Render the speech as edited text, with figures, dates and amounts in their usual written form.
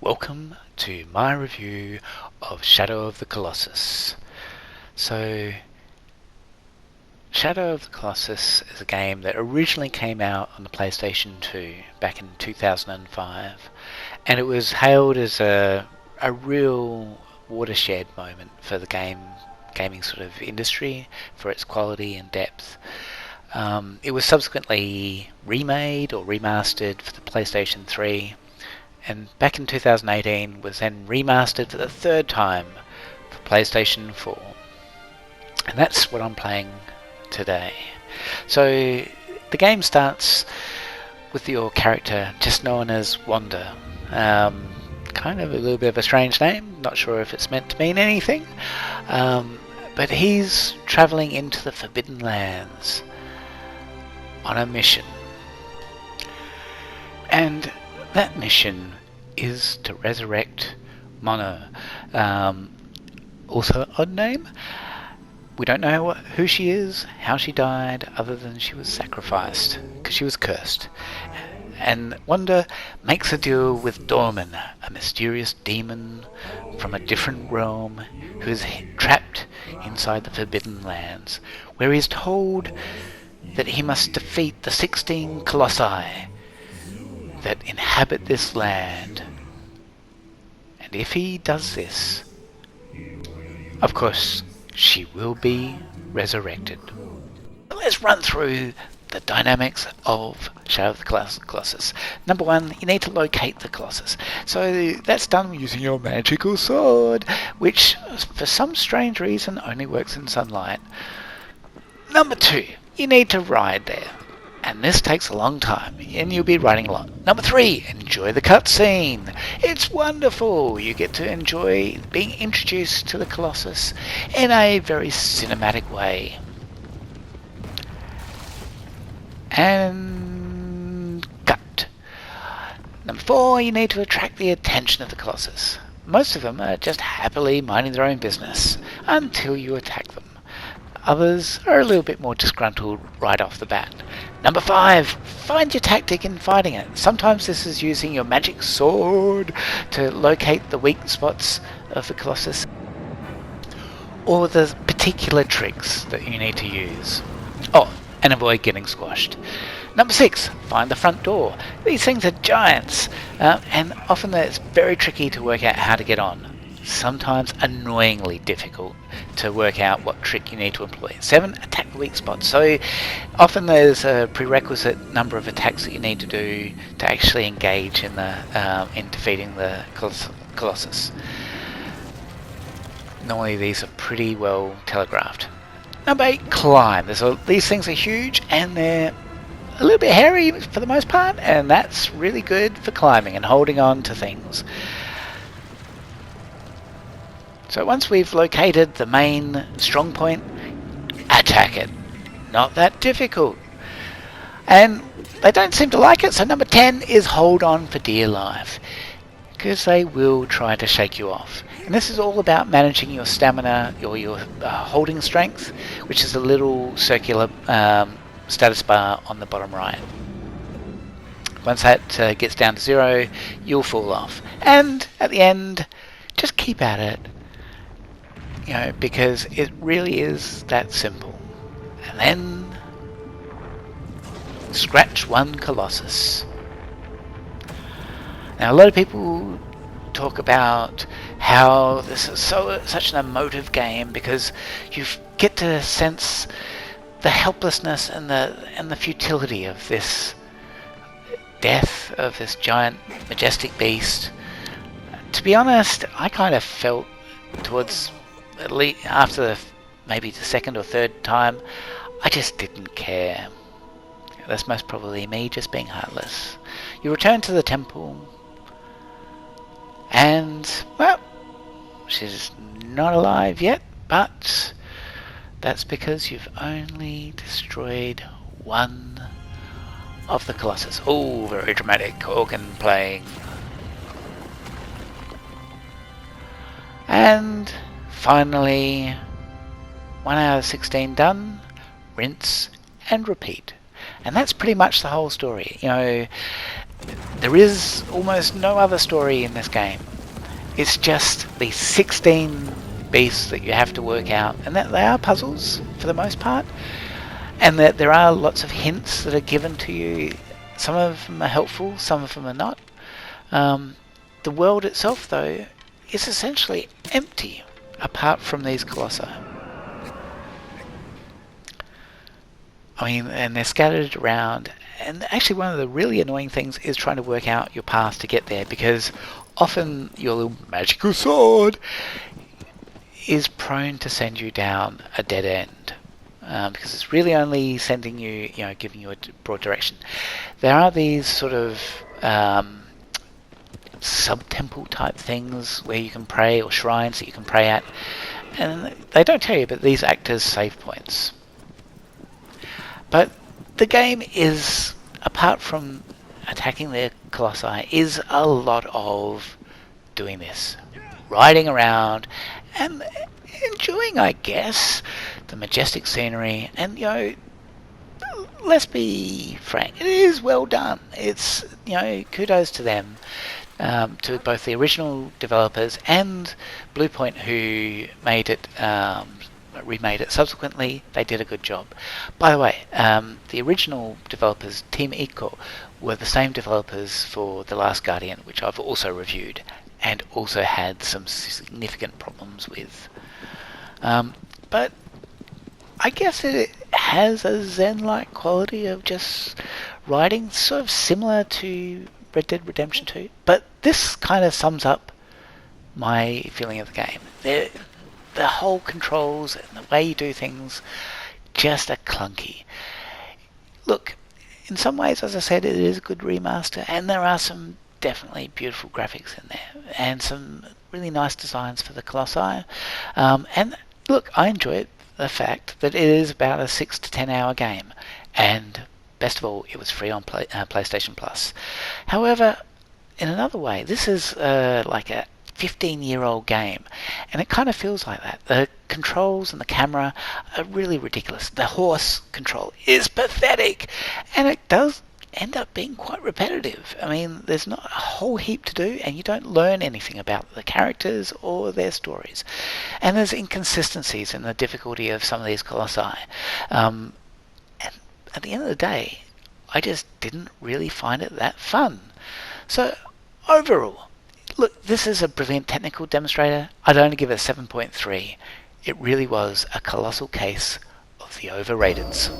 Welcome to my review of Shadow of the Colossus. So, Shadow of the Colossus is a game that originally came out on the PlayStation 2 back in 2005, and it was hailed as a real watershed moment for the gaming sort of industry for its quality and depth. It was subsequently remade or remastered for the PlayStation 3, and back in 2018 was then remastered for the third time for PlayStation 4. And that's what I'm playing today. So the game starts with your character just known as Wanda. Kind of a little bit of a strange name, not sure if it's meant to mean anything, but he's travelling into the Forbidden Lands on a mission. And that mission is to resurrect Mono. Also an odd name. We don't know who she is, how she died, other than she was sacrificed, because she was cursed. And Wanda makes a deal with Dorman, a mysterious demon from a different realm who is trapped inside the Forbidden Lands, where he is told that he must defeat the 16 Colossi that inhabit this land. And if he does this, of course, she will be resurrected. Let's run through the dynamics of Shadow of the Colossus. Number one, you need to locate the Colossus. So that's done using your magical sword, which for some strange reason only works in sunlight. Number two, you need to ride there. And this takes a long time, and you'll be riding a lot. Number three, enjoy the cutscene. It's wonderful. You get to enjoy being introduced to the Colossus in a very cinematic way. And cut. Number four, you need to attract the attention of the Colossus. Most of them are just happily minding their own business until you attack them. Others are a little bit more disgruntled right off the bat. Number five, find your tactic in fighting it. Sometimes this is using your magic sword to locate the weak spots of the Colossus, or the particular tricks that you need to use. Oh, and avoid getting squashed. Number six, find the front door. These things are giants, and often it's very tricky to work out how to get on. Sometimes annoyingly difficult to work out what trick you need to employ. 7, attack the weak spots. So often there's a prerequisite number of attacks that you need to do to actually engage in defeating the Colossus. Normally these are pretty well telegraphed. Number 8, climb. These things are huge and they're a little bit hairy for the most part, and that's really good for climbing and holding on to things. So once we've located the main strong point, attack it. Not that difficult. And they don't seem to like it, so number 10 is hold on for dear life, because they will try to shake you off. And this is all about managing your stamina, your holding strength, which is a little circular status bar on the bottom right. Once that gets down to 0, you'll fall off. And at the end, just keep at it. Because it really is that simple. And then scratch one Colossus. Now a lot of people talk about how this is such an emotive game because you get to sense the helplessness and the futility of this death of this giant majestic beast. To be honest, I kind of felt towards, at least after maybe the second or third time, I just didn't care. That's most probably me just being heartless. You return to the temple, and, well, she's not alive yet, but that's because you've only destroyed one of the Colossus. Oh, very dramatic organ playing. And finally, 1 out of 16 done, rinse and repeat. And that's pretty much the whole story. There is almost no other story in this game. It's just these 16 beasts that you have to work out, and that they are puzzles for the most part, and that there are lots of hints that are given to you. Some of them are helpful, some of them are not. The world itself, though, is essentially empty apart from these colossi. I mean, and they're scattered around, and actually one of the really annoying things is trying to work out your path to get there, because often your little magical sword is prone to send you down a dead end, because it's really only sending you, giving you a broad direction. There are these sort of sub-temple type things where you can pray, or shrines that you can pray at, and they don't tell you, but these act as save points. But the game is, apart from attacking the colossi, is a lot of doing this, riding around and enjoying, I guess, the majestic scenery. And let's be frank, it is well done. It's kudos to them, to both the original developers and Bluepoint, who made it. Remade it subsequently. They did a good job. By the way, the original developers, Team Eco, were the same developers for The Last Guardian, which I've also reviewed and also had some significant problems with. But I guess it has a Zen-like quality of just writing, sort of similar to Red Dead Redemption 2. But this kind of sums up my feeling of the game. The whole controls and the way you do things just are clunky. Look, in some ways, as I said, it is a good remaster, and there are some definitely beautiful graphics in there, and some really nice designs for the colossi. And look, I enjoy the fact that it is about a 6 to 10 hour game, and best of all, it was free on PlayStation Plus. However, in another way, this is like a 15-year-old game, and it kind of feels like that. The controls and the camera are really ridiculous. The horse control is pathetic, and it does end up being quite repetitive. I mean, there's not a whole heap to do, and you don't learn anything about the characters or their stories. And there's inconsistencies in the difficulty of some of these colossi. And at the end of the day, I just didn't really find it that fun. So overall, look, this is a brilliant technical demonstrator. I'd only give it a 7.3. It really was a colossal case of the overrateds.